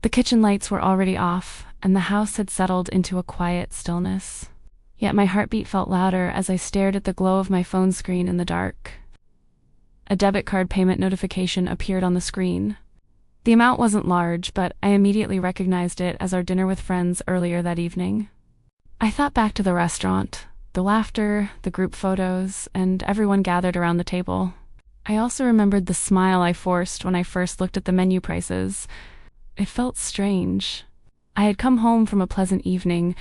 The kitchen lights were already off, and the house had settled into a quiet stillness. Yet my heartbeat felt louder as I stared at the glow of my phone screen in the dark. A debit card payment notification appeared on the screen. The amount wasn't large, but I immediately recognized it as our dinner with friends earlier that evening. I thought back to the restaurant, the laughter, the group photos, and everyone gathered around the table. I also remembered the smile I forced when I first looked at the menu prices. It felt strange. I had come home from a pleasant evening,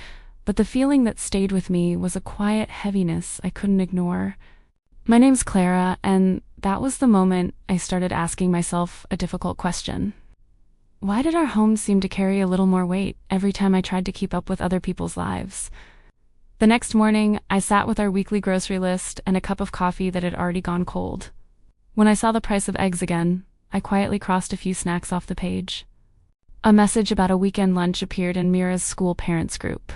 but the feeling that stayed with me was a quiet heaviness I couldn't ignore. My name's Clara, and that was the moment I started asking myself a difficult question. Why did our home seem to carry a little more weight every time I tried to keep up with other people's lives? The next morning, I sat with our weekly grocery list and a cup of coffee that had already gone cold. When I saw the price of eggs again, I quietly crossed a few snacks off the page. A message about a weekend lunch appeared in Mira's school parents group.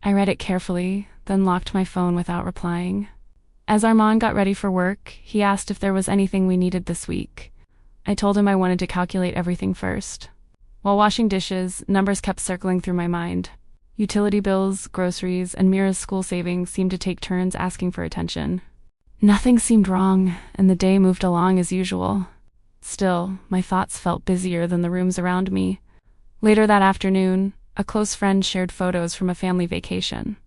I read it carefully, then locked my phone without replying. As Armand got ready for work, he asked if there was anything we needed this week. I told him I wanted to calculate everything first. While washing dishes, numbers kept circling through my mind. Utility bills, groceries, and Mira's school savings seemed to take turns asking for attention. Nothing seemed wrong, and the day moved along as usual. Still, my thoughts felt busier than the rooms around me. Later that afternoon, a close friend shared photos from a family vacation.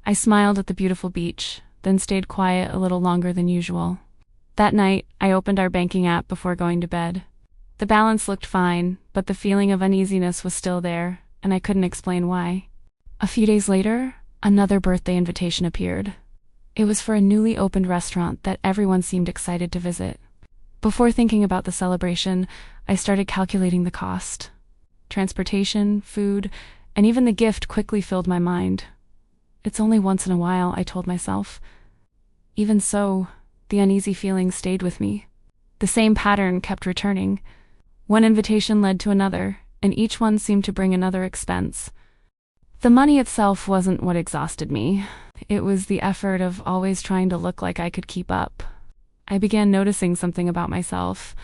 I smiled at the beautiful beach, then stayed quiet a little longer than usual. That night, I opened our banking app before going to bed. The balance looked fine, but the feeling of uneasiness was still there, and I couldn't explain why. A few days later, another birthday invitation appeared. It was for a newly opened restaurant that everyone seemed excited to visit. Before thinking about the celebration, I started calculating the cost. Transportation, food, and even the gift quickly filled my mind. It's only once in a while, I told myself. Even so, the uneasy feeling stayed with me. The same pattern kept returning. One invitation led to another, and each one seemed to bring another expense. The money itself wasn't what exhausted me. It was the effort of always trying to look like I could keep up. I began noticing something about myself.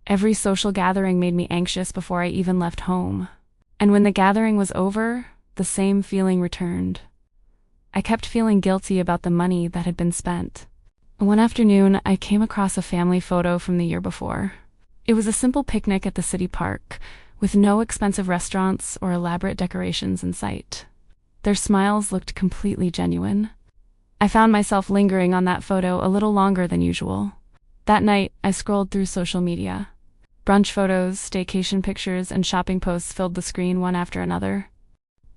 Every social gathering made me anxious before I even left home. And when the gathering was over, the same feeling returned. I kept feeling guilty about the money that had been spent. One afternoon, I came across a family photo from the year before. It was a simple picnic at the city park, with no expensive restaurants or elaborate decorations in sight. Their smiles looked completely genuine. I found myself lingering on that photo a little longer than usual. That night, I scrolled through social media. Brunch photos, staycation pictures, and shopping posts filled the screen one after another.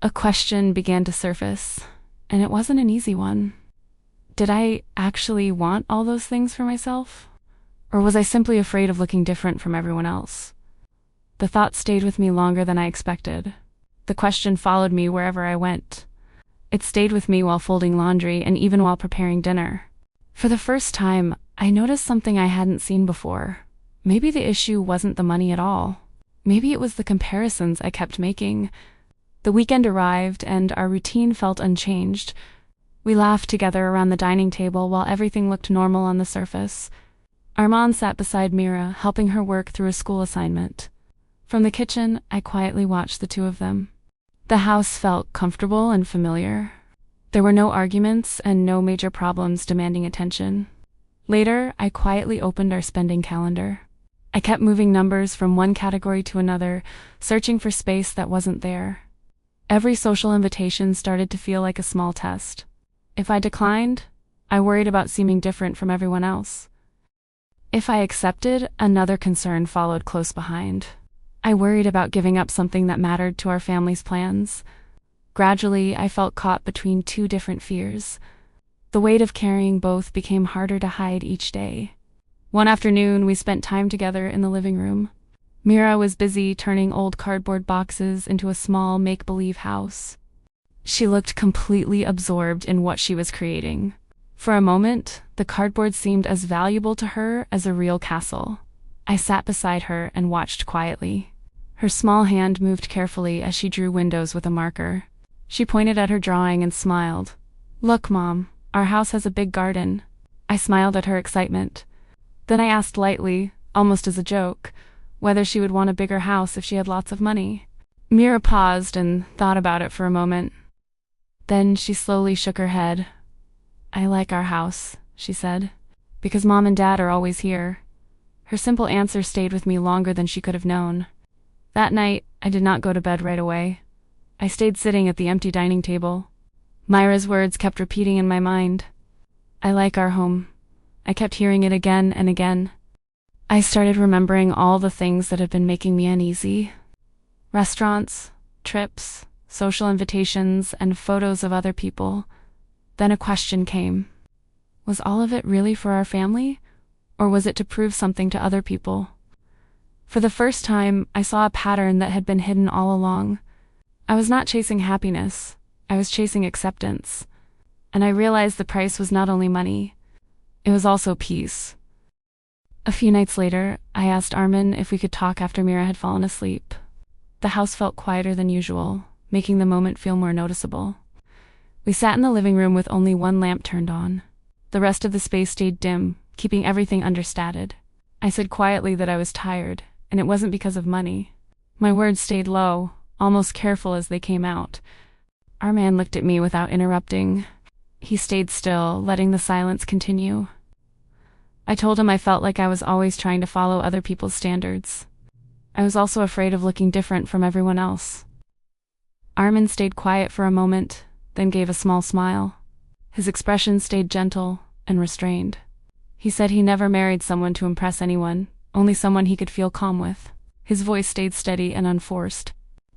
A question began to surface, and it wasn't an easy one. Did I actually want all those things for myself? Or was I simply afraid of looking different from everyone else? The thought stayed with me longer than I expected. The question followed me wherever I went. It stayed with me while folding laundry and even while preparing dinner. For the first time, I noticed something I hadn't seen before. Maybe the issue wasn't the money at all. Maybe it was the comparisons I kept making. The weekend arrived, and our routine felt unchanged. We laughed together around the dining table while everything looked normal on the surface. Armand sat beside Mira, helping her work through a school assignment. From the kitchen, I quietly watched the two of them. The house felt comfortable and familiar. There were no arguments and no major problems demanding attention. Later, I quietly opened our spending calendar. I kept moving numbers from one category to another, searching for space that wasn't there. Every social invitation started to feel like a small test. If I declined, I worried about seeming different from everyone else. If I accepted, another concern followed close behind. I worried about giving up something that mattered to our family's plans. Gradually, I felt caught between two different fears. The weight of carrying both became harder to hide each day. One afternoon, we spent time together in the living room. Mira was busy turning old cardboard boxes into a small make-believe house. She looked completely absorbed in what she was creating. For a moment, the cardboard seemed as valuable to her as a real castle. I sat beside her and watched quietly. Her small hand moved carefully as she drew windows with a marker. She pointed at her drawing and smiled. "Look, Mom, our house has a big garden." I smiled at her excitement. Then I asked lightly, almost as a joke, whether she would want a bigger house if she had lots of money. Mira paused and thought about it for a moment. Then she slowly shook her head. I like our house, she said, because Mom and Dad are always here. Her simple answer stayed with me longer than she could have known. That night, I did not go to bed right away. I stayed sitting at the empty dining table. Myra's words kept repeating in my mind. I like our home. I kept hearing it again and again. I started remembering all the things that had been making me uneasy. Restaurants, trips, social invitations, and photos of other people. Then a question came. Was all of it really for our family? Or was it to prove something to other people? For the first time, I saw a pattern that had been hidden all along. I was not chasing happiness. I was chasing acceptance. And I realized the price was not only money. It was also peace. A few nights later, I asked Armin if we could talk after Mira had fallen asleep. The house felt quieter than usual, making the moment feel more noticeable. We sat in the living room with only one lamp turned on. The rest of the space stayed dim, keeping everything understated. I said quietly that I was tired, and it wasn't because of money. My words stayed low, almost careful as they came out. Our man looked at me without interrupting. He stayed still, letting the silence continue. I told him I felt like I was always trying to follow other people's standards. I was also afraid of looking different from everyone else. Armin stayed quiet for a moment, then gave a small smile. His expression stayed gentle and restrained. He said he never married someone to impress anyone, only someone he could feel calm with. His voice stayed steady and unforced.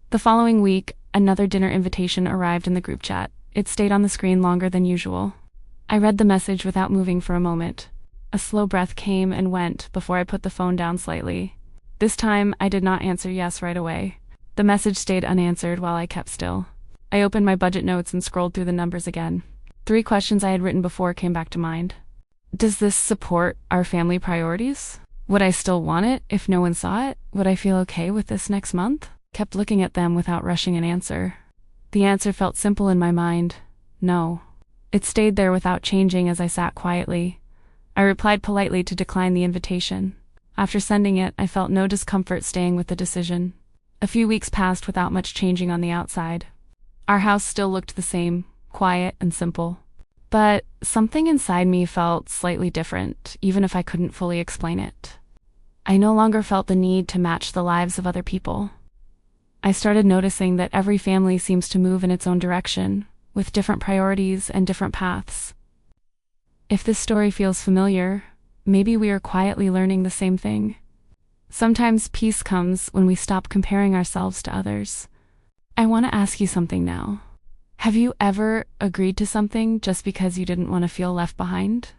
The following week, another dinner invitation arrived in the group chat. It stayed on the screen longer than usual. I read the message without moving for a moment. A slow breath came and went before I put the phone down slightly. This time, I did not answer yes right away. The message stayed unanswered while I kept still. I opened my budget notes and scrolled through the numbers again. 3 questions I had written before came back to mind. Does this support our family priorities? Would I still want it if no one saw it? Would I feel okay with this next month? Kept looking at them without rushing an answer. The answer felt simple in my mind. No. It stayed there without changing as I sat quietly. I replied politely to decline the invitation. After sending it, I felt no discomfort staying with the decision. A few weeks passed without much changing on the outside. Our house still looked the same, quiet and simple. But something inside me felt slightly different, even if I couldn't fully explain it. I no longer felt the need to match the lives of other people. I started noticing that every family seems to move in its own direction, with different priorities and different paths. If this story feels familiar, maybe we are quietly learning the same thing. Sometimes peace comes when we stop comparing ourselves to others. I want to ask you something now. Have you ever agreed to something just because you didn't want to feel left behind?